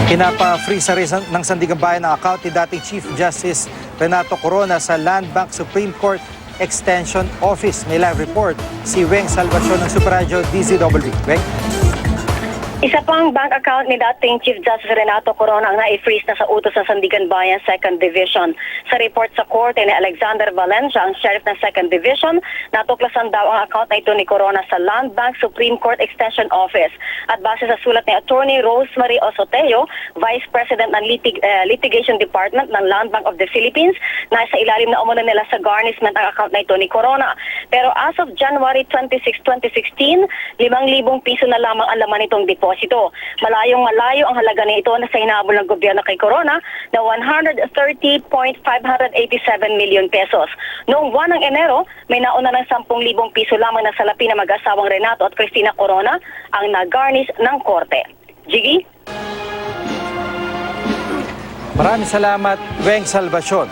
Pinapa-freeze ng Sandigan Bayan ang account ni dating Chief Justice Renato Corona sa Land Bank Supreme Court Extension Office. May live report si Weng Salvacion ng Super Radio DZWB. Weng? Isa pang bank account ni dating Chief Justice Renato Corona ang na-freeze na sa utos ng Sandigan Bayan 2nd Division. Sa report sa korte ni Alexander Valencia, ang sheriff ng 2nd Division, natuklasan daw ang account na ito ni Corona sa Land Bank Supreme Court Extension Office. At base sa sulat ni Attorney Rosemary Osoteo, Vice President ng Litigation Department ng Land Bank of the Philippines, nasa ilalim na umano nila sa garnishment ang account na ito ni Corona. Pero as of January 26, 2016, 5,000 piso na lamang ang laman nitong deposito. Malayong-malayo ang halaga nito na sa hinabol ng gobyerno kay Corona na 130.587 million pesos. Noong buwan ng Enero, may nauna ng 10,000 piso lamang na salapi na mag-asawang Renato at Cristina Corona ang nag-garnish ng korte. Jiggy? Maraming salamat, Weng Salvacion.